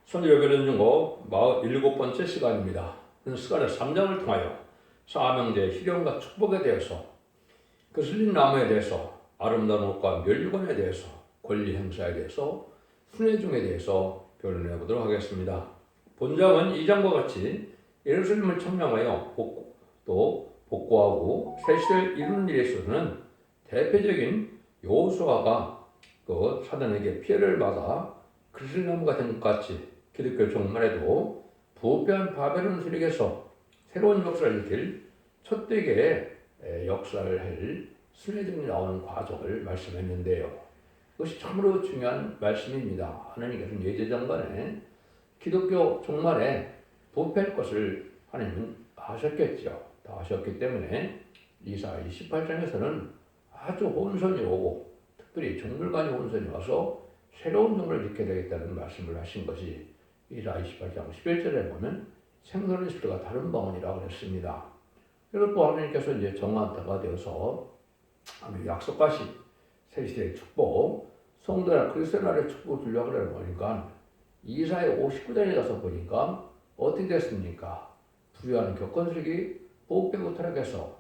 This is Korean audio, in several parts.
손일요별은 중고 47번째 시간입니다. 시간의 3장을 통하여 사명제의 희령과 축복에 대해서, 그 슬린 나무에 대해서, 아름다운 옷과 멸류관에 대해서, 권리 행사에 대해서, 순회중에 대해서 변론해 보도록 하겠습니다. 본장은 2장과 같이 예루살렘을 청량하여 복구하고 새 시대를 이루는 일에 있어서는 대표적인 여호수아가 그 사단에게 피해를 받아 그슬나무가 된 것 같이 기독교 종말에도 부패한 바벨론 세력에서 새로운 역사를 일으킬 촛대기의 역사를 할 순회중이 나오는 과정을 말씀했는데요. 그것이 참으로 중요한 말씀입니다. 하나님께서는 예제장간에 기독교 종말에 부패할 것을 하나님은 아셨겠죠. 다 아셨기 때문에 이사야 28장에서는 아주 혼선이 오고 특별히 종물간의 혼선이 와서 새로운 종을 일으켜야 되겠다는 말씀을 하신 것이 이사야 28장 11절에 보면 생선의 수가 다른 방언이라고 그랬습니다. 그리고 또 하나님께서 이제 정한 때가 되어서 약속하신 새시대의 축복, 성도나 그리스도 나라의 축복을 주려고 그러는 거니까 이사야 59장에 가서 보니까 어떻게 됐습니까? 부유한 교권색이 보호되고 타락해서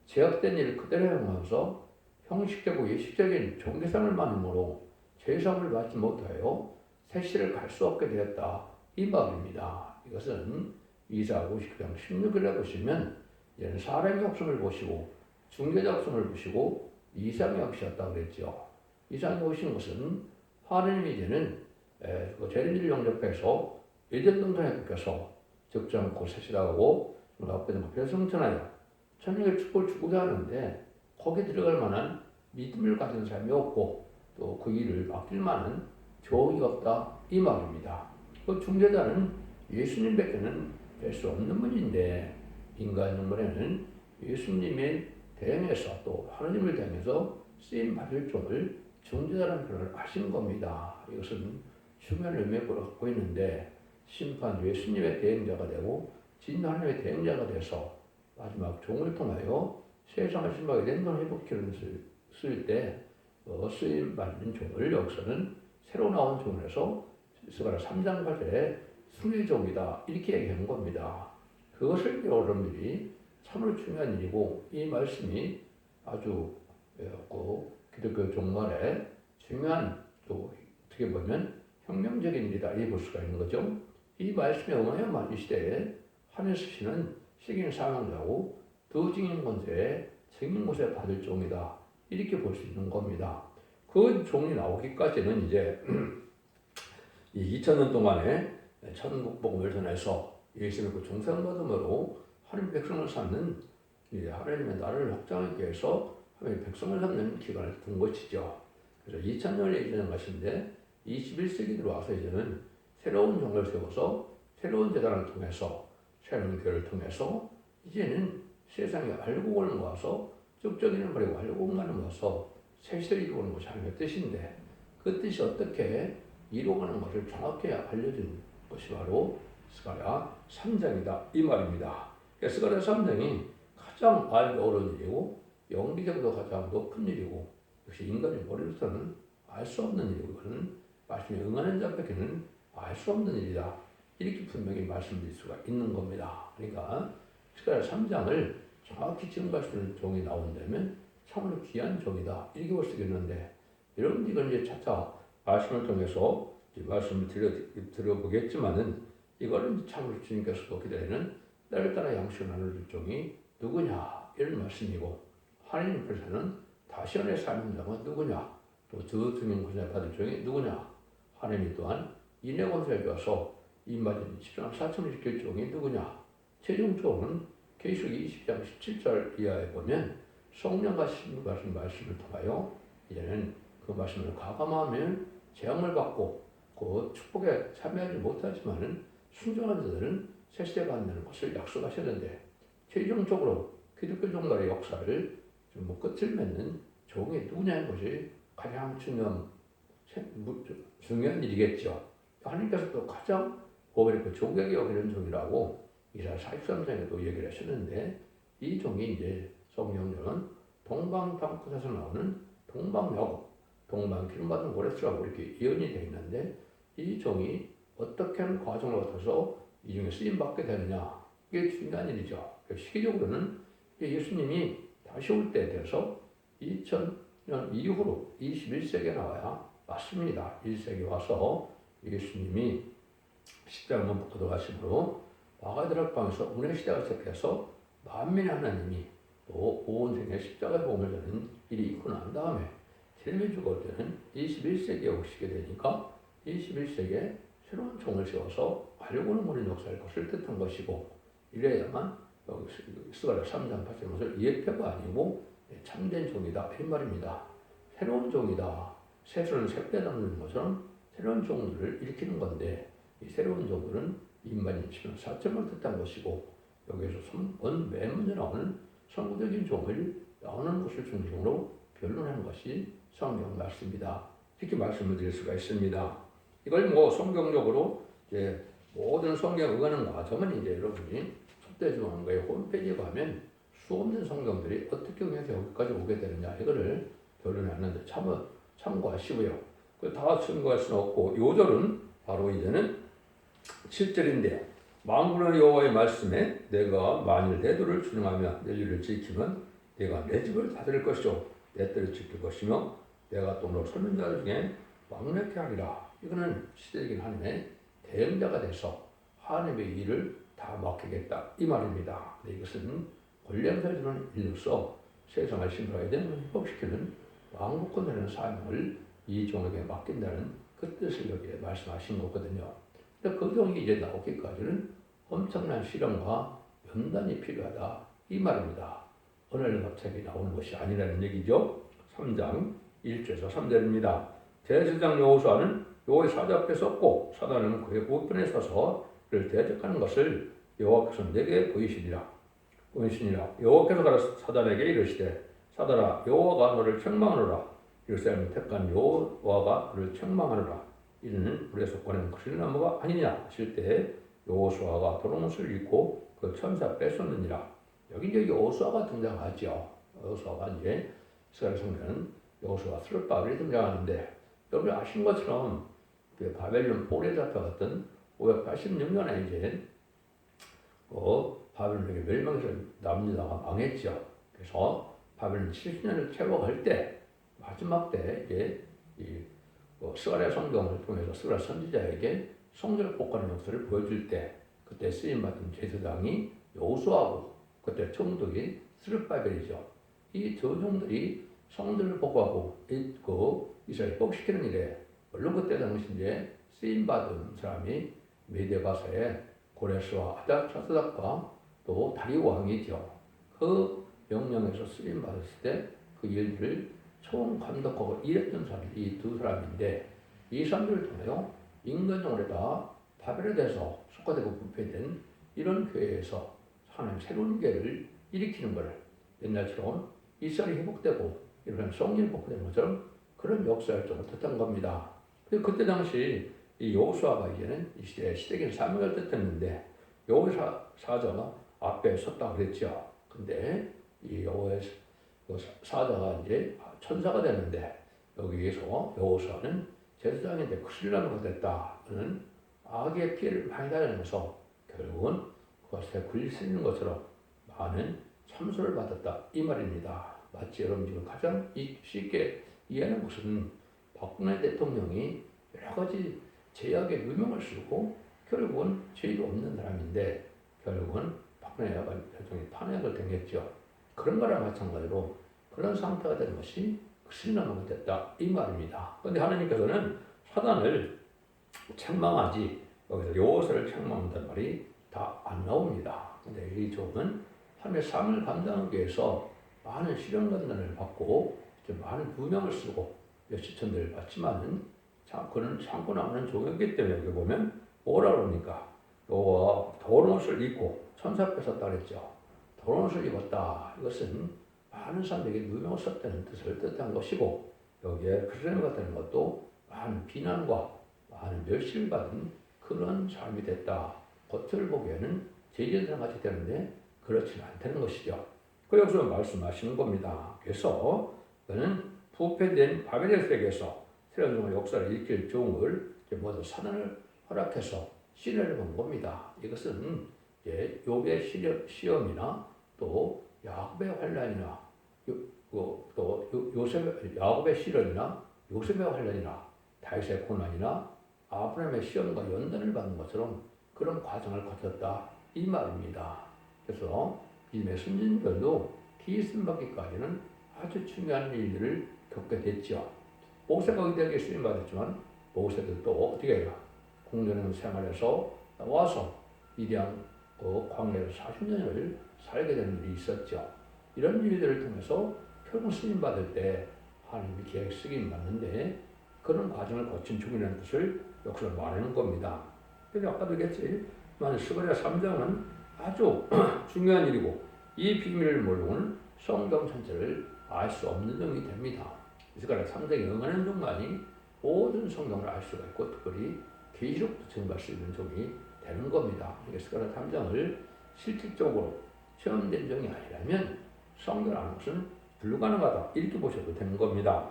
제약된 일을 그대로 행하면서 형식적이고 예식적인 종교상을 많음으로 제사함을 받지 못하여 새시를 갈 수 없게 되었다. 이 말입니다. 이것은 이사야 59장 16절에 보시면 사람의 없음을 보시고 중개자 없음을 보시고 이상이 없으셨다고 그랬죠. 이상이 오신 것은 하나님이 이제는 재림을 영접해서 예전 동산에 뺏겨서 적지 않고 새시라고 앞에서 별성천하여 천국의 축복을 주고자 하는데 거기에 들어갈 만한 믿음을 가진 사람이 없고 또 그 일을 맡길 만한 종이 없다 이 말입니다. 그 중재자는 예수님밖에는 될 수 없는 분인데 인간 영혼에는 예수님에 대행해서 또 하나님을 대행해서 쓰임 받을 종을 중재자라는 표현을 하신 겁니다. 이것은 중요한 의미를 갖고 있는데 심판 예수님의 대행자가 되고 진 하나님의 대행자가 돼서 마지막 종을 통하여 세상을 심하게 랜덤 회복기를 쓸 때 쓰임 받는 종을 여기서는 새로 나온 종에서 스가랴 3장 8절에 순회종이다 이렇게 얘기한 겁니다. 그것을 여러분들이 참으로 중요한 일이고 이 말씀이 아주 기독교 종말에 중요한 또 어떻게 보면 혁명적인 일이다 이렇게 볼 수가 있는 거죠. 이 말씀에 응하여만 이 시대에 하늘 쓰시는 책임 사명자고 두 증인 권세에 책임 권세 받을 종이다 이렇게 볼 수 있는 겁니다. 그 종이 나오기까지는 이제 이 2000년 동안에 천국 복음을 전해서 예수님을 그 중생받음으로 하나님 백성을 삼는 하나님의 나라를 확장하기 위해서 하나님 백성을 삼는 기간을 둔 것이죠. 그래서 2000년에 이르는 것인데 21세기 들어와서 이제는 새로운 종을 세워서 새로운 재단을 통해서 새로운 교회를 통해서 이제는 세상에 알곡을 모아서 쪽쪽이는 버리고 알곡만을 모아서 새 시대를 이루는 것이 하나님의 뜻인데 그 뜻이 어떻게 이루어가는 것을 정확히 알려준 것이 바로 스가랴 3장이다 이 말입니다. 스가랴 3장이 가장 알기 어려운 일이고 영리적으로 가장 높은 일이고 역시 인간의 머리로서는 알 수 없는 일이고 그는 말씀에 응하는 자밖에는 알 수 없는 일이다 이렇게 분명히 말씀드릴 수가 있는 겁니다. 그러니까 스가랴 3장을 정확히 증거할 수 있는 종이 나온다면 참으로 귀한 종이다 이렇게 볼 수 있겠는데 여러분 이건 이제 차차 말씀을 통해서 말씀을 들어보겠지만은 이거는 참으로 주님께서도 기다리는 나를 따라 양식을 나눌 종이 누구냐 이런 말씀이고 하나님께서는 다시언의 사명자가 누구냐 또 두 증인 권세 받을 종이 누구냐 하나님이 또한 인내 권세를 주어서 임마진 10장 4천을 지킬 종이 누구냐 최종적으로는 계시록 20장 17절 이하에 보면 성령과 신부가 하신 말씀을 통하여 이제는 그 말씀을 가감하면 재앙을 받고 그 축복에 참여하지 못하지만은 순종한 자들은 새시대 받는 것을 약속하셨는데 최종적으로 기독교 종말의 역사를 좀 끝을 맺는 종이 누구냐는 것이 가장 중요한 일이겠죠. 하나님께서 또 가장 보배를 종에게 여기는 종이라고 이사야 43장에도 얘기를 하셨는데 이 종이 이제 성령님은 동방방끝에서 나오는 동방여고 동방 기름받은 고레스라고 이렇게 예언이 되어 있는데 이 종이 어떻게 하는 과정을 거쳐서 이 중에 쓰임받게 되느냐. 이게 중요한 일이죠. 시기적으로는 예수님이 다시 올 때에 대해서 2000년 이후로 21세기에 나와야 맞습니다. 1세기 와서 예수님이 십자가를 못 벗고 들어가심으로 마가다락방에서 운의 시대가 시작해서 만민의 하나님이 또 온 생에 십자가의 복음을 전하는 일이 있고 난 다음에 제일 죽을 때는 21세기에 오시게 되니까 21세기에 새로운 종을 세워서 알고는 모르는 역사를 거슬 뜻한 것이고 이래야만 스가랴 3장 8절 것을 예표가 아니고 참된 종이다 이 말입니다. 새로운 종이다. 새수는 새때 담는 것처럼 새로운 종들을 일으키는 건데 이 새로운 종들은 인간이 치면 사점을 뜻한 것이고 여기에서 맨 먼저 나오는 선구적인 종을 나오는 것을 중심으로 변론하는 것이 성경 말씀입니다. 이렇게 말씀을 드릴 수가 있습니다. 이걸 성경적으로 이제 모든 성경 의하는 과정은 이제 여러분이 첫대중앙과의 홈페이지에 가면 수없는 성경들이 어떻게 응해서 여기까지 오게 되느냐 이거를 변론하는데 참고하시고요. 다 참고할 수는 없고 요절은 바로 이제는 7절인데 만군의 여호와의 말씀에 내가 만일 내 도를 준행하며 내律을 지키면 내가 내 집을 다스릴 것이요 내 때를 지킬 것이며 내가 또 너 선민자들 중에 왕래케 하리라. 이거는 시대적인 하나님의 대응자가 돼서 하나님의 일을 다 맡기겠다 이 말입니다. 이것은 권력을 주는 일로서 세상을 심판하게 되는 회복시키는 왕국권 되는 사명을 이 종에게 맡긴다는 그 뜻을 여기에 말씀하신 거거든요. 근데 그 종이 이제 나오기까지는 엄청난 실험과 연단이 필요하다 이 말입니다. 오늘 갑자기 나오는 것이 아니라는 얘기죠. 3장 1절에서 3절입니다. 대제사장 여호수아는 여호와의 사자 앞에 섰고 사단은 그의 우편에 서서 그를 대적하는 것을 여호와께서 내게 보이시니라. 여호와께서 가서 사단에게 이르시되 사단아 여호와가 너를 책망하노라. 예루살렘을 택한 여호와가 그를 책망하노라. 이는 불에서 꺼낸 그실나무가 아니냐 하실 때 여호수아가 도롱옷을 입고 그 천사 뺏었느니라. 여기 이제 여호수아가 등장하죠. 여호수아가 이제 이스라엘 성경은 여호수아 스룹바벨이 등장하는데 여러분 아신 것처럼 바벨론 폴에 잡혀갔던 586년에 이제 바벨론에게 멸망해서 남유다가 망했죠. 그래서 바벨론 70년을 채워갈 때 마지막 때 이제 스가랴 성경을 통해서 스가랴 선지자에게 성전을 복하는 역사를 보여줄 때 그때 쓰임받은 제사장이 여호수아고 그때 총독이 스룹바벨이죠. 이 두 종들이 성전을 복하고 이스라엘 복시키는 일에 물론 그때 당시 이제 쓰임받은 사람이 메디아가사의 고레스와 아닥사스닥과 또 다리오 왕이죠. 그 명령에서 쓰임받았을 때 그 일들을 총감독하고 일했던 사람이 이 두 사람인데 이 사람들을 통하여 인간적으로 다 바벨에서 속화되고 부패된 이런 교회에서 하나님 새로운 교회를 일으키는 것을 옛날처럼 이스라엘이 회복되고 이런 성전이 복되는 것처럼 그런 역사활동을 뜻한 겁니다. 그때 당시 이 여호수아가 이제는 이 시대적인 사명을 뜻했는데 여호수아 사자가 앞에 섰다고 그랬죠. 근데 이 여호의 사자가 이제 천사가 되는데 여기에서 여호수아는 제사장인데 그실나무가 됐다는 악의 피해를 많이 당하면서 결국은 그것에 굴리는 것처럼 많은 참소를 받았다 이 말입니다. 마치 여러분 지금 가장 쉽게 이해하는 것은 박근혜 대통령이 여러 가지 제약의 누명을 쓰고 결국은 죄도 없는 사람인데 결국은 박근혜 대통령이 탄핵을 당했죠. 그런 거랑 마찬가지로 그런 상태가 된 것이 그실나무가 됐다 이 말입니다. 그런데 하나님께서는 사단을 책망하지 여기서 여호수아를 책망한다는 말이 다 안 나옵니다. 근데 이 종은 하나님의 삶을 감당하기 위해서 많은 시련관단을 받고 많은 누명을 쓰고 시천들을 받지만은 그는 참고 나오는 종이기 때문에 여기 보면 뭐라 그럽니까? 여호와 더러운 옷을 입고 천사 뺏었다 그랬죠. 더러운 옷을 입었다. 이것은 많은 사람들에게 누명을 썼다는 뜻을 뜻한 것이고 여기에 그리스도인 같다는 것도 많은 비난과 많은 멸시를 받은 그런 삶이 됐다. 겉을 보기에는 제자들랑 같이 되는데 그렇지는 않다는 것이죠. 그 여기서 말씀하시는 겁니다. 그래서 그는 부패된 바벨의 세계에서 새로운 역사를 일으킬 종을 모두 사단을 허락해서 시련을 본 겁니다. 이것은 욥의 시험이나 또 야곱의 환란이나 또 야곱의 시련이나 요셉의 환란이나 다윗의 고난이나 아브라함의 시험과 연단을 받는 것처럼 그런 과정을 거쳤다 이 말입니다. 그래서 믿음의 순진들도 기름 받기까지는 아주 중요한 일들을 겪게 됐죠. 모세가 의대하게 쓰임 받았지만 모세도 또 어떻게 해요? 공전의 생활에서 나와서 미디안 광야에서 40년을 살게 되는 일이 있었죠. 이런 일들을 통해서 결국 쓰임 받을 때 하나님이 계획 쓰긴 맞는데 그런 과정을 거친 중이라는 것을 역사를 말하는 겁니다. 그래서 아까도 얘기했지만 스가랴 3장은 아주 중요한 일이고 이 비밀을 모르고는 성경 전체를 알 수 없는 종이 됩니다. 스가랴 3장에 응하는 종만이 모든 성경을 알 수가 있고 특별히 계시록도 증거할 수 있는 종이 되는 겁니다. 스가랴 3장을 실질적으로 체험된 종이 아니라면 성경을 아는 것은 불가능하다 이렇게 보셔도 되는 겁니다.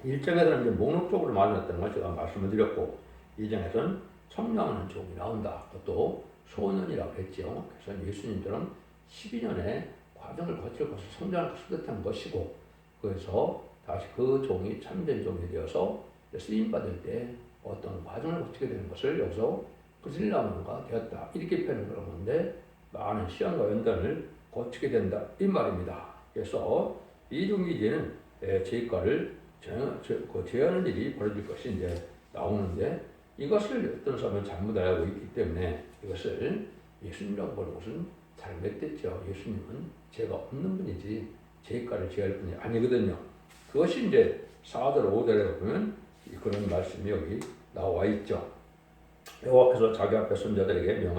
1장에서는 이제 목록적으로 말해놨다는 걸 제가 말씀을 드렸고 2장에서는 청량하는 종이 나온다. 또 소년이라고 했죠. 그래서 예수님처럼 12년의 과정을 거칠 것을 성장할 것을 뜻한 것이고 그래서 다시 그 종이 참된 종이 되어서 쓰임받을 때 어떤 과정을 거치게 되는 것을 여기서 그슬라문가 되었다. 이렇게 표현을 하는 건데 많은 시험과 연단을 거치게 된다. 이 말입니다. 그래서 이 종이 이제는 제과를 제하는 일이 벌어질 것이 이제 나오는데 이것을 어떤 사람은 잘못 알고 있기 때문에 이것을 예수님이라고 보는 것은 잘못됐죠. 예수님은 죄가 없는 분이지 죄가를 제할 분이 아니거든요. 그것이 이제 4절 5절에 보면 그런 말씀이 여기 나와 있죠. 여호와께서 자기 앞에 선자들에게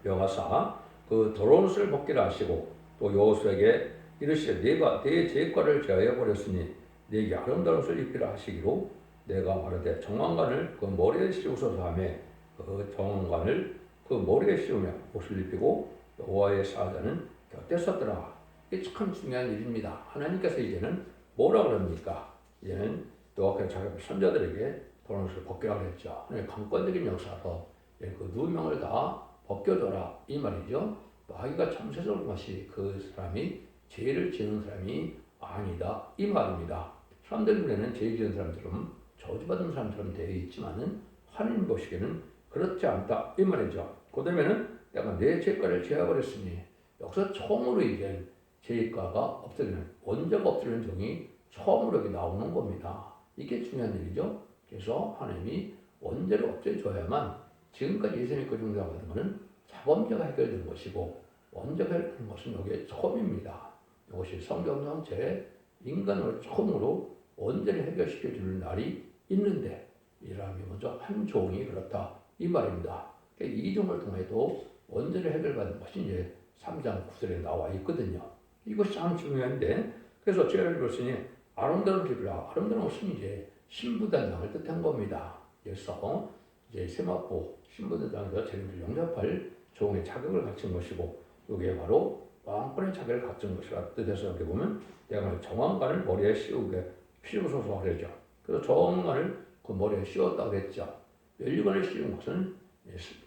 명하사 그 더러운 것을 벗기라 하시고 또 여호수아에게 이르시되 네가 네 죄과를 제하여 버렸으니 네게 아름다운 것을 입히라 하시기로 내가 말하되 정왕관을 그 머리에 씌우소서 하며 그 정왕관을 그 머리에 씌우며 옷을 입히고 여호와의 사자는 곁에 섰더라. 이게 참 중요한 일입니다. 하나님께서 이제는 뭐라 그럽니까? 이제는 여호와께서 자기 선자들에게 더러운 것을 벗기라 그랬죠. 강권적인 역사로 그 누명을 다 벗겨줘라 이 말이죠. 마귀가 참세적인 것이 그 사람이 죄를 지은 사람이 아니다 이 말입니다. 사람들 눈에는 죄 지은 사람처럼 저주받은 사람처럼 되어 있지만은 하나님 보시기에는 그렇지 않다 이 말이죠. 그다음에는 내가 내 죄과를 제하버렸으니 여기서 처음으로 이제 죄과가 없어지는 원죄가 없어지는 종이 처음으로 여기 나오는 겁니다. 이게 중요한 일이죠. 그래서 하나님이 원죄를 없애줘야만 지금까지 예수 믿고 중생하는 것은 자범죄가 해결된 것이고 원죄가 해결된 것은 여기에 처음입니다. 이것이 성경 전체에 인간을 처음으로 원죄를 해결시켜 주는 날이 있는데 이 사람이 먼저 한 종이 그렇다 이 말입니다. 이 종을 통해도 원죄를 해결받는 것이 이제 3장 9절에 나와 있거든요. 이것이 참 중요한데 그래서 죄를 벌으니 아름다운 길이라 아름다운 것은 이제 신부단장을 뜻한 겁니다. 그래서 이제 세마포 신부단장에서 재림을 영접할 종의 자격을 갖춘 것이고 이게 바로 왕권의 자격을 갖춘 것이라 뜻해서 이렇게 보면 내가 정왕관을 머리에 씌우소서 그러죠. 그래서 정왕관을 그 머리에 씌웠다고 했죠. 면류관을 씌운 것은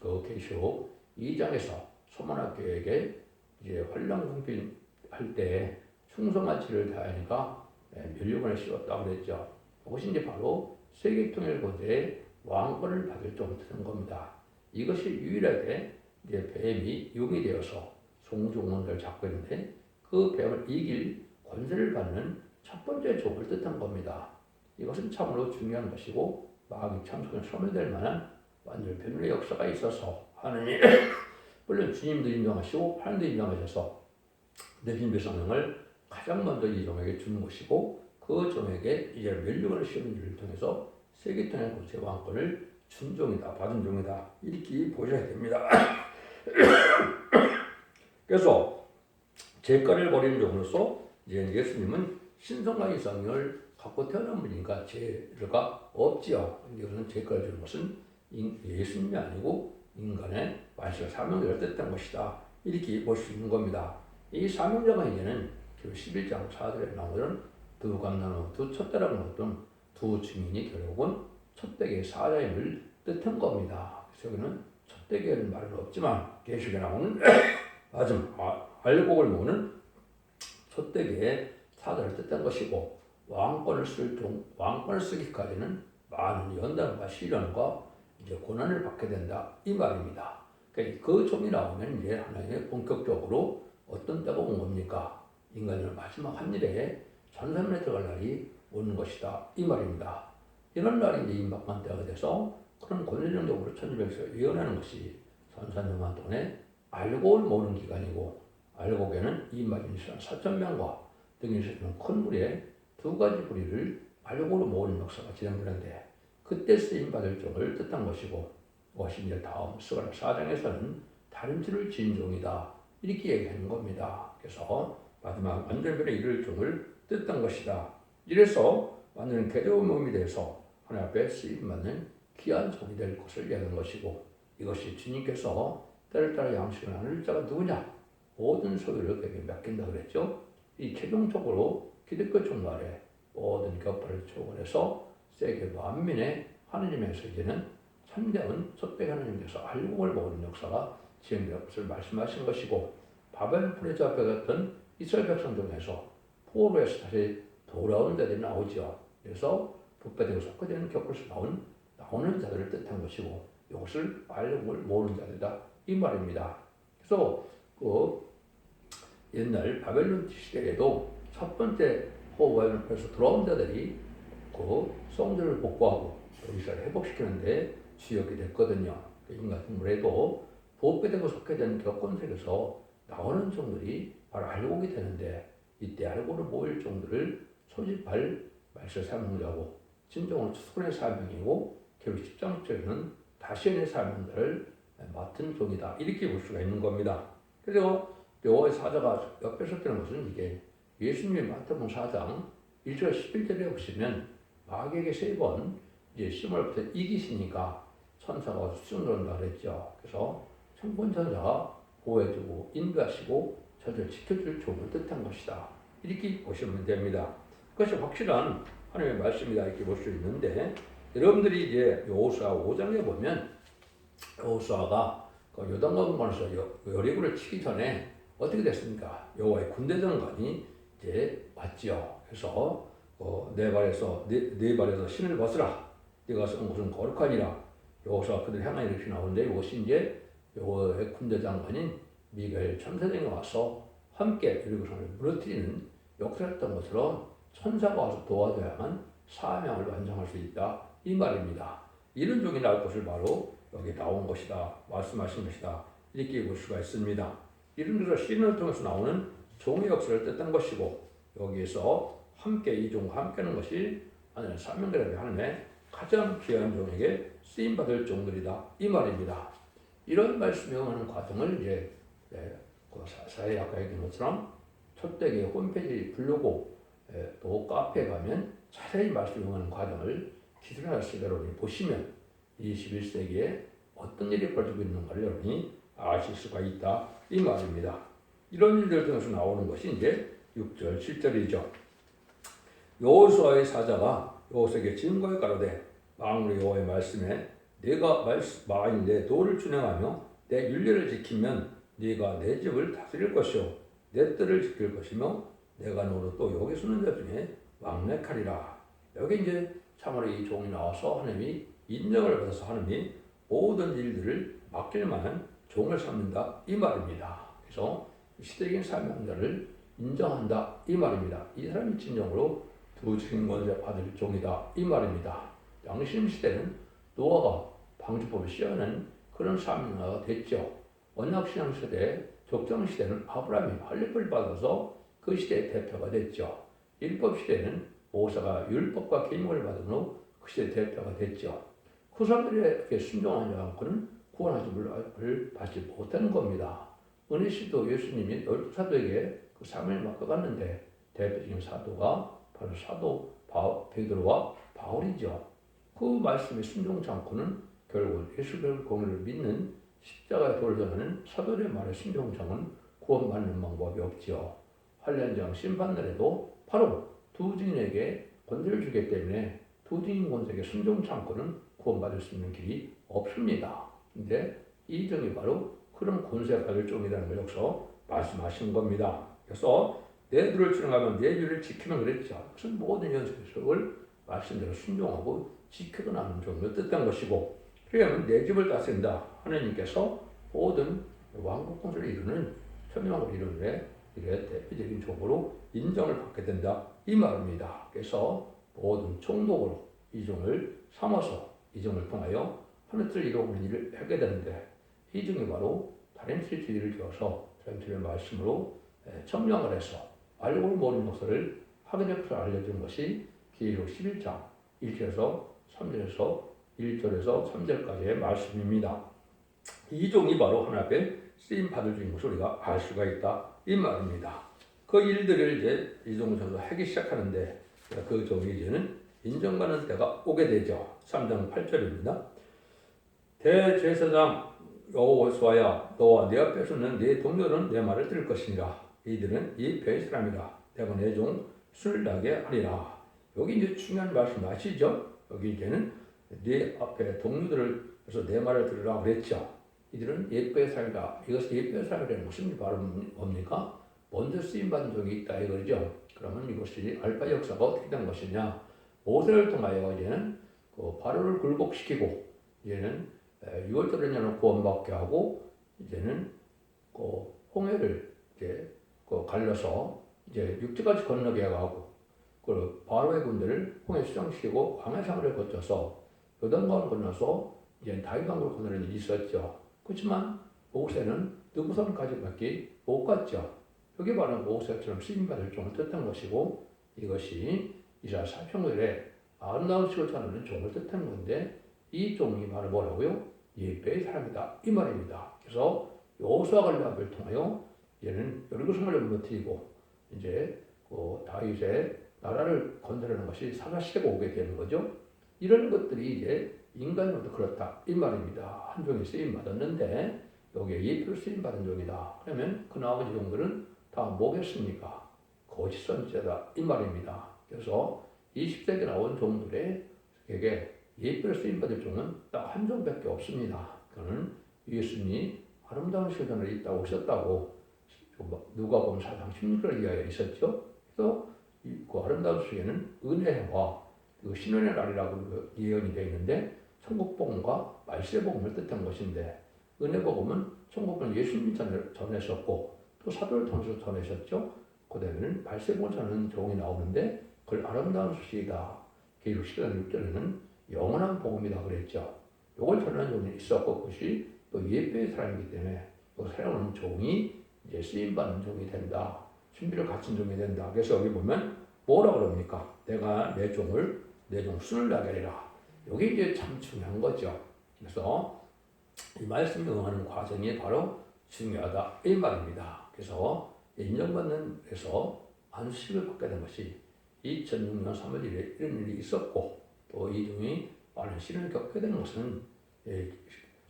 그 계시록 2장에서 소만학교에게 이제 환란공빈 할 때 충성한 치를 다하니까 면류관을 씌웠다고 그랬죠. 그것이 이제 바로 세계통일고대의 왕권을 받을 좀 드는 겁니다. 이것이 유일하게 이제 뱀이 용이 되어서 송종원을 잡고 있는데 그 뱀을 이길 권세를 받는 첫 번째 종을 뜻한 겁니다. 이것은 참으로 중요한 것이고 마귀 참석을 소멸될 만한 완전 변론의 역사가 있어서 하느님 물론 주님도 인정하시고 하나님도 인정하셔서 내신 백성을 가장 먼저 이 종에게 주는 것이고 그 종에게 이제 면류관을 씌우는 일을 통해서 세계통일 국제 왕권을 준 종이다 받은 종이다 이렇게 보셔야 됩니다. 그래서 죄가를 버리는 종으로서 이제 예수님은 신성과 이성을 갖고 태어난 분이니까 죄가 없지요. 이것은 죄가를 주는 것은 예수님이 아니고 인간의 만시와 사명자를 뜻한 것이다. 이렇게 볼 수 있는 겁니다. 이 사명자가 이제는 11장 4절에 나오는 두 감나무, 두 촛대라고 나왔던 두 증인이 결국은 촛대의 사자임을 뜻한 겁니다. 여기는 촛대기라는 말은 없지만 계시록에 나오는 알곡을 모으는 촛대기의 사자를 뜻한 것이고 왕권을 쓰기까지는 많은 연단과 시련과 이제 고난을 받게 된다 이 말입니다. 그러니까 그 점이 나오면 이제 하나님의 본격적으로 어떤 때가 온 겁니까? 인간의 마지막 한 일에 천사문에 들어갈 날이 오는 것이다 이 말입니다. 이런 날이 이제 임박한 때가 돼서 그런 권리적으로 천주백서 예언하는 것이 선산명한 동안에 알곡을 모으는 기간이고 알곡에는 이마진 4,000명과 등이 있었던 큰 물에 두 가지 부리를 알곡으로 모으는 역사가 진행되는데 그때 쓰임받을 종을 뜻한 것이고 무엇이 이제 다음 스가랴 4장에서는 다른 줄을 지은 종이다 이렇게 얘기하는 겁니다. 그래서 마지막 완전변에 이를 종을 뜻한 것이다. 이래서 완전한 개조의 몸이 돼서 하나님 앞에 쓰임받는 귀한 종이 될 것을 얘기하는 것이고 이것이 주님께서 때를 따라 양식을 나눌 자가 누구냐? 모든 소유를 그에게 맡긴다 그랬죠. 이 최종적으로 기독교 종말에 모든 격파를 초월해서 세계 만민의 하느님에서 이제는 참되은 촛대 하느님께서 알곡을 모으는 역사가 진행될 것을 말씀하신 것이고 바벨 불에 잡혀갔던 이스라엘 백성 중에서 포로에서 다시 돌아온 자들이 나오죠. 그래서 북배되고 섞어지는 격으로서 나오는 자들을 뜻한 것이고 이것을 알곡을 모으는 자들이다 이 말입니다. 그래서 그 옛날 바벨론 시대에도 첫 번째 바벨론에서 돌아온 자들이 그 성전을 복구하고 이스라엘을 회복시키는데 주역이 됐거든요. 인간 동물에도 보호되고 속해된 격권색에서 나오는 종들이 바로 알곡이 되는데 이때 알곡으로 모일 종들을 소집할 말세 사명자고 진정으로 추수꾼의 사명이고 결국 10장 10절에는 다시언의 사명자를 맡은 종이다 이렇게 볼 수가 있는 겁니다. 그래서 여호와의 사자가 옆에 섰다는 것은 이게 예수님의 마태복음 4장 1절 11절에 보시면 마귀에게 3번 이제 시험을부터 이기시니까 천사가 와서 수종 들어온다 그랬죠. 그래서 천군천사가 보호해주고 인도하시고 저를 지켜줄 종을 뜻한 것이다. 이렇게 보시면 됩니다. 그것이 확실한 하나님의 말씀이다 이렇게 볼 수 있는데 여러분들이 이제 여호수아 5장에 보면 여호수아가 그 요단강변에서 여리고를 치기 전에 어떻게 됐습니까? 여호와의 군대 장관이 이제 왔지요. 그래서 네 발에서 신을 벗으라. 네가 쓴 것은 거룩하니라. 여호수아 그들 향하여 이렇게 나오는데 이것이 이제 여호와의 군대 장관인 미가엘 천사장이 와서 함께 여리고성을 무너뜨리는 역사였던 것처럼 천사가 와서 도와줘야만 사명을 완성할 수 있다 이 말입니다. 이런 종이 나올 것을 바로 여기 나온 것이다 말씀하신 것이다 이렇게 볼 수가 있습니다. 이런 데서 신을 통해서 나오는 종의 역사를 뜻한 것이고 여기에서 함께 이 종과 함께하는 것이 하나님의 사명대로 하나님의 가장 귀한 종에게 쓰임받을 종들이다 이 말입니다. 이런 말씀을 하는 과정을 이제 사회 아까 얘기한 것처럼 촛대기 홈페이지 블로그 또 카페에 가면 자세히 말씀하는 과정을 기술하실 여러분이 보시면 21세기에 어떤 일이 벌어지고 있는가를 여러분이 아실 수가 있다 이 말입니다. 이런 일들 통해서 나오는 것이 이제 6절 7절이죠. 여호수아의 사자가 여호수아에게 증거에 가로되 만군의 여호와의 말씀에 네가 마인 내 도를 준행하며 내 윤례를 지키면 네가 내 집을 다스릴 것이요 내 뜰을 지킬 것이며 내가 너로 또 여기 서는 자 중에 왕래하리라. 여기 이제 참으로 이 종이 나와서 하나님이 인정을 받아서 하나님이 모든 일들을 맡길 만한 종을 삼는다 이 말입니다. 그래서 시대적인 사명자를 인정한다 이 말입니다. 이 사람이 진정으로 두 증권자 받을 종이다 이 말입니다. 양심 시대는 노아가 방주법을 시행하는 그런 사명자가 됐죠. 언약신앙 시대, 족장 시대는 아브라함이 할례법을 받아서 그 시대의 대표가 됐죠. 율법 시대는 모세가 율법과 계명을 받은 후 그 시대의 대표가 됐죠. 그 사람들에게 순종하지 않고는 구원을 받지 못하는 겁니다. 은혜 씨도 예수님이 12사도에게 그 사명을 맡겨갔는데 대표적인 사도가 바로 사도 베드로와 바울이죠. 그 말씀에 순종치 않고는 결국 예수를 공의를 믿는 십자가의 도를 전하는 사도의 말에 순종치 않고는 구원받는 방법이 없지요. 환란장 심판날에도 바로 두 증인에게 권세를 주기 때문에 두 증인 권세에게 순종치 않고는 구원받을 수 있는 길이 없습니다. 근데 이 종이 바로 그런 권세 받을 종이라는 걸 여기서 말씀하신 겁니다. 그래서 내주를 준행하면 내주를 지키면 그랬죠. 그래서 모든 연속을 말씀대로 순종하고 지키고 나는 종을 뜻한 것이고, 그러면 내 집을 다스린다. 하나님께서 모든 왕국 권세를 이루는 천명을 이루는데 이래 대표적인 종으로 인정을 받게 된다 이 말입니다. 그래서 모든 총독으로 이 종을 삼아서 이 종을 통하여 하늘을 이루어오는 일을 하게 되는데, 이 종이 바로 다른 실질을 지어서 전체의 말씀으로 청명을 해서 알고 모르는 것을 하게 될 것을 알려준 것이 계시록 11장 1절에서 3절에서 1절에서 3절까지의 말씀입니다. 이 종이 바로 하나님 앞에 쓰임 받을 중인 것을 우리가 알 수가 있다 이 말입니다. 그 일들을 이제 이 종에서 하기 시작하는데, 그 종이 이제는 인정받는 때가 오게 되죠. 3장 8절입니다. 대제사장 여호수아야, 너와 내 앞에서는 네 동료는 내 말을 들을 것이니라. 이들은 이 배의 사람이라. 내가 내 종 술나게 하리라. 여기 이제 중요한 말씀 아시죠? 여기 이제는 네 앞에 동료들을 그래서 내 말을 들으라고 그랬죠. 이들은 예배의 사람이다. 이것이 예배의 사람이라는 무슨 바로 뭡니까? 먼저 쓰임받은 적이 있다 이거죠. 그러면 이것이 알파 역사가 어떻게 된 것이냐? 모세를 통하여 이제는 그 바로를 굴복시키고, 이제는 6월절을 여는 구원받게 하고, 이제는 그 홍해를 이제 그 갈려서 이제 육지까지 건너게 하고, 그 바로의 군대를 홍해 수정시키고 광야상을 거쳐서 요단강을 건너서 이제 다윗강을 건너는 일이 있었죠. 그렇지만 모세는 느부산까지밖에 못 갔죠. 여기 바로 모세처럼 쓰임받을 종을 뜻한 것이고, 이것이 이스라엘 사평들의 아름다운 식을 전하는 종을 뜻한 건데, 이 종이 바로 뭐라고요? 예배의 사람이다 이 말입니다. 그래서 여호수아 갈렙을 통하여 이제는 여리고성을 무너뜨리고 이제 그 다윗의 나라를 건드리는 것이 사사시대가 오게 되는 거죠. 이런 것들이 이제 인간으로도 그렇다 이 말입니다. 한 종이 쓰임 받았는데 여기에 예표로 쓰임 받은 종이다. 그러면 그 나머지 종들은 다 뭐겠습니까? 거짓 선지자다 이 말입니다. 그래서 20세기 나온 종들에게 예표로 쓰임 받을 종은 딱 한 종밖에 없습니다. 그는 예수님이 아름다운 시간을 있다고 있었다고 누가복음 4장 16절을 이하에 있었죠. 그래서 그 아름다운 시에는 은혜와 그 신원의 날이라고 예언이 되어 있는데, 천국복음과 말세복음을 뜻한 것인데, 은혜복음은 천국복음은 예수님이 전하셨고 또 사도를 통해서 전하셨죠. 그다음에는 말세복음을 전하는 종이 나오는데 그걸 아름다운 소식이다. 계시록 10장 6절에는 영원한 복음이다 그랬죠. 이걸 전하는 종이 있었고, 그것이 또 예배의 사람이기 때문에 또 새로운 종이 이제 쓰임받는 종이 된다. 준비를 갖춘 종이 된다. 그래서 여기 보면 뭐라 그럽니까? 내가 내 종 술을 나게 하리라. 여기 이제 참 중요한 거죠. 그래서 이 말씀에 응하는 과정이 바로 중요하다 이 말입니다. 그래서 인정받는 데서 안식을 받게 된 것이 2006년 3월 1일에 이런 일이 있었고, 또 이 종이 많은 시련을 겪게 된 것은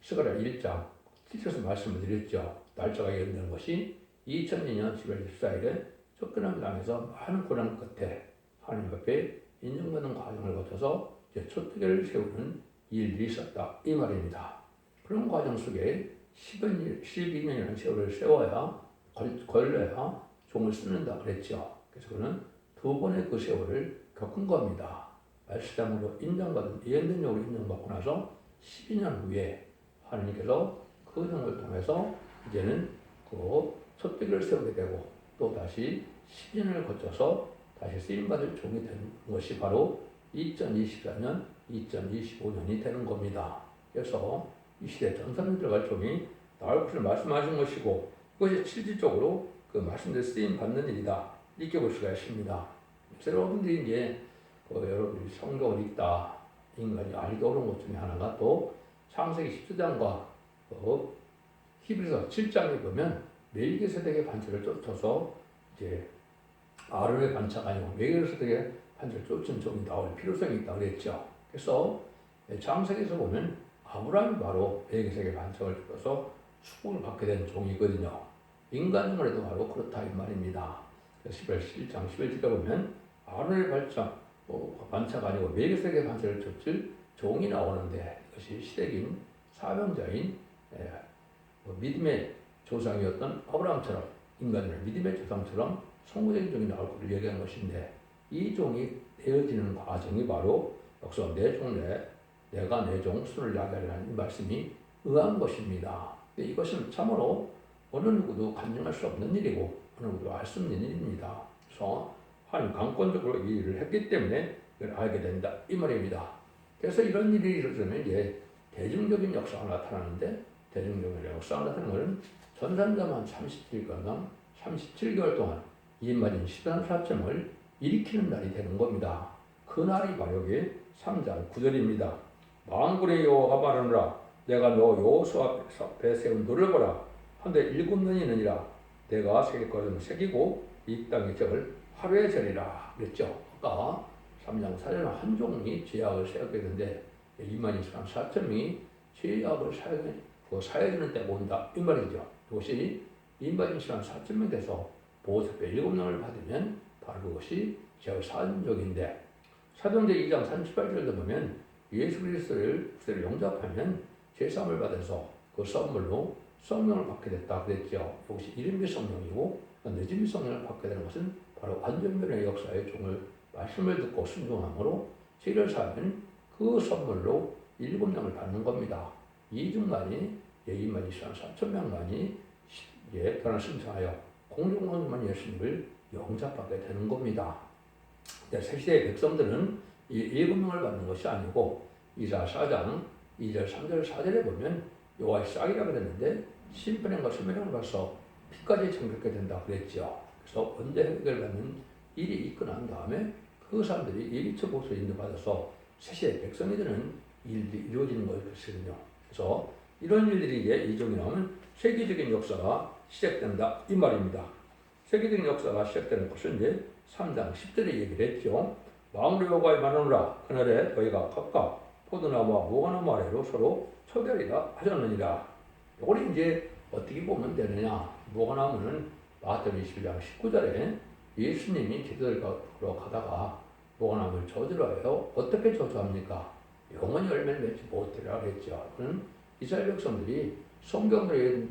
스가랴 1장 7절에서 말씀을 드렸죠. 날짜가 예언되는 것이 2002년 10월 14일에 쫓겨남을 당해서 많은 고난 끝에 하나님 앞에 인정받는 과정을 거쳐서 이제 초대교회를 세우는 일들이 있었다 이 말입니다. 그런 과정 속에 12년이라는 세월을 세워야 걸려야 종을 쓰는다 그랬죠. 그래서 그는 두 번의 그 세월을 겪은 겁니다. 말씀으로 인정받은 예언된 종으로 인정받고 나서 12년 후에 하나님께서 그 종을 통해서 이제는 그 초대교회를 세우게 되고, 또 다시 10년을 거쳐서 다시 쓰임받을 종이 된 것이 바로 2024년, 2025년이 되는 겁니다. 그래서 이 시대 전선에 들어갈 종이 나올 것을 말씀하신 것이고, 그것이 실질적으로 그 말씀대로 쓰임 받는 일이다 이렇게 볼 수가 있습니다. 여러분들이 이제 여러분들이 성경을 읽다 인간이 알기 어려운 것 중에 하나가 또 창세기 14장과 히브리서 7장에 보면 멜기세덱의 반차를 쫓아서 이제 아론의 반차가 아니고 멜기세덱의 반차를 쫓은 종이 나올 필요성이 있다고 그랬죠. 그래서 창세기에서 보면 아브라함이 바로 멜기세덱의 반차를 쫓아서 축복을 받게 된 종이거든요. 인간중에도 바로 그렇다 이 말입니다. 11장 11절에 보면 아론의 반차가 아니고 멜기세덱의 반차를 쫓을 종이 나오는데, 이것이 시댁인 사명자인 믿음의 조상이었던 아브라함처럼 인간을 믿음의 조상처럼 성공적인 종이 나올 것을 얘기한 것인데 이 종이 되어지는 과정이 바로 역서 내 종래 내가 내 종 수를 야기하리라는 이 말씀이 의한 것입니다. 이것은 참으로 어느 누구도 간증할 수 없는 일이고 어느 누구도 알 수 없는 일입니다. 그래서 하나님 강권적으로 이 일을 했기 때문에 이걸 알게 된다 이 말입니다. 그래서 이런 일이 일어나면 이제 대중적인 역사가 나타나는데 대중적인 역사가 나타나는 것은 전산자만 37개월 동안 이인맞은 시단 사점을 일으키는 날이 되는 겁니다. 그 날이 바로 여기 3장 9절입니다. 만군의 여호와가 말하노라 내가 너 여호수아 앞에 세운 너를 보라 한데 7년이 느니라 내가 새길 것은 새기고 이 땅의 적을 하루에 절이라 그랬죠. 아까 3장 4절은 한 종이 죄악을 세웠게 되는데 22,4천명이 죄악을 사여주는 때가 온다 이 말이죠. 이것이 22,4천명 돼서 보호섭배 7명을 받으면 바로 그것이 죄악을 사하는 적인데 사도행전 2장 38절도 보면 예수 그리스도를 영접하면 죄사함을 받아서 그 선물로 성령을 받게 됐다 그랬죠. 이것이 이름의 성령이고 늦음의 성령을 받게 되는 것은 바로 완전변의 역사의 종을 말씀을 듣고 순종함으로 죄를 사하면 그 선물로 7명을 받는 겁니다. 이중만이 예인만 이스라엘 4천명만이 변화 승천하여 공중왕만 예수님을 영접하게 되는 겁니다. 새시대의 백성들은 이 7명을 받는 것이 아니고 이사 4장 2절 3절 4절에 보면 여호와의 싹이라 그랬는데 심판과 수명을 봐서 피까지 정결게 된다 그랬죠. 그래서 언제 획을 받는 일이 있고 난 다음에 그 사람들이 예비처 보수에 인도받아서 새시대 백성이 되는 일이 이루어지는 것이거든요. 그래서 이런 일들이 이제 이종이 나오면 세계적인 역사가 시작된다 이 말입니다. 세계적인 역사가 시작되는 것은 이제 3장 10절에 얘기를 했죠. 마음으로 여호와의 말하노라 그날에 너희가 각각 포도나무와 무화과나무 아래로 서로 초별이라 하셨느니라. 이걸 이제 어떻게 보면 되느냐. 무화과나무는 마태복음 21장 19절에 예수님이 제자들과 가다가 무화과나무를 저주하여 어떻게 저주합니까? 영원히 열매를 맺지 못하리라 그랬죠. 그는 이스라엘 백성들이 성경대로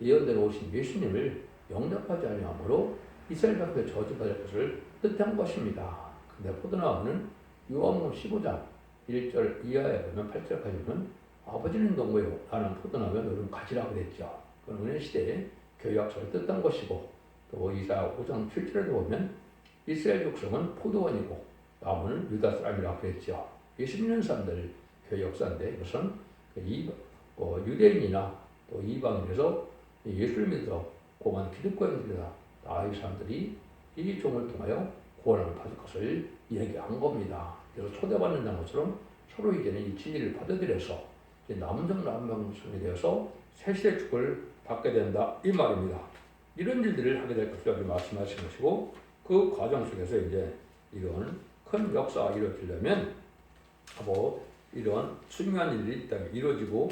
예언대로 오신 예수님을 영접하지 아니하므로 이스라엘 백성의 저주받을 것을 뜻한 것입니다. 근데 포도나무는 요한복음 15장 1절 이하에 보면 8절까지 보면 아버지는 농부요 나는 포도나무에 너는 가지라 그랬죠. 그건 은혜 시대에 교회 약속을 뜻한 것이고 또 이사야 5장 7절에도 보면 이스라엘 백성은 포도원이고 나무는 유다 사람이라 그랬죠. 예수 믿는 사람들 교회 역사인데 이것은 유대인이나 또 이방인에서 예수를 믿어 고만 기득권들이다 이 사람들이 이 종을 통하여 구원을 받을 것을 얘기한 겁니다. 그래서 초대받는다는 것처럼 서로 이제는 이 진리를 받아들여서 남정 남방성이 되어서 새시대 축을 받게 된다 이 말입니다. 이런 일들을 하게 될 것을 여기 말씀하신 것이고 그 과정 속에서 이제 이런 큰 역사가 이루어지려면 이런 중요한 일이 이 땅에 이루어지고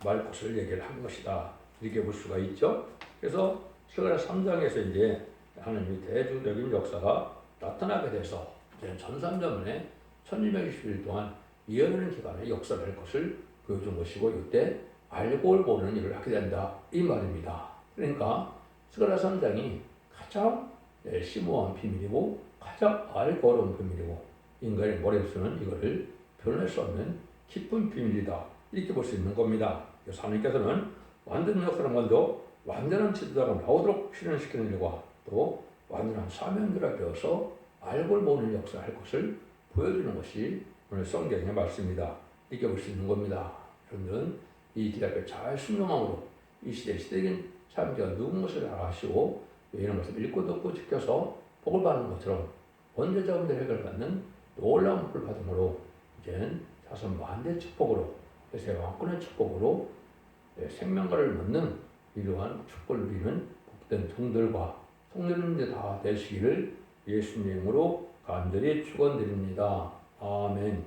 말 것을 얘기를 한 것이다 이렇게 볼 수가 있죠. 그래서 스가랴 3장에서 이제 하나님의 대중적인 역사가 나타나게 돼서 이제 전산자문에 1260일 동안 예언하는 기간에 역사를 할 것을 보여준 것이고 이때 알고 보는 일을 하게 된다 이 말입니다. 그러니까 스가랴 3장이 가장 심오한 비밀이고 가장 알고 어려운 비밀이고 인간의 머릿수는 이거를 표현할 수 없는 깊은 비밀이다 이렇게 볼 수 있는 겁니다. 그래서 하나님께서는 완전 역사를 먼저 완전한 지도자가 나오도록 실현시키는 일과 또 완전한 사명자가 되어서 알고 보는 역사를 할 것을 보여주는 것이 오늘 성경의 말씀입니다. 이렇게 볼 수 있는 겁니다. 여러분들은 이 기대를 잘 순종함으로 이 시대적인 사명자가 누군 것을 아시고 이런 것을 읽고 듣고 지켜서 복을 받는 것처럼 원죄자분들의 획을 받는 놀라운 복을 받음으로 이제는 자손 만대 축복으로 새 왕권의 축복으로 생명과를 얻는 이러한 축복을 누리는 복된 종들과 성도님들 다 되시기를 예수님으로 간절히 축원드립니다. 아멘.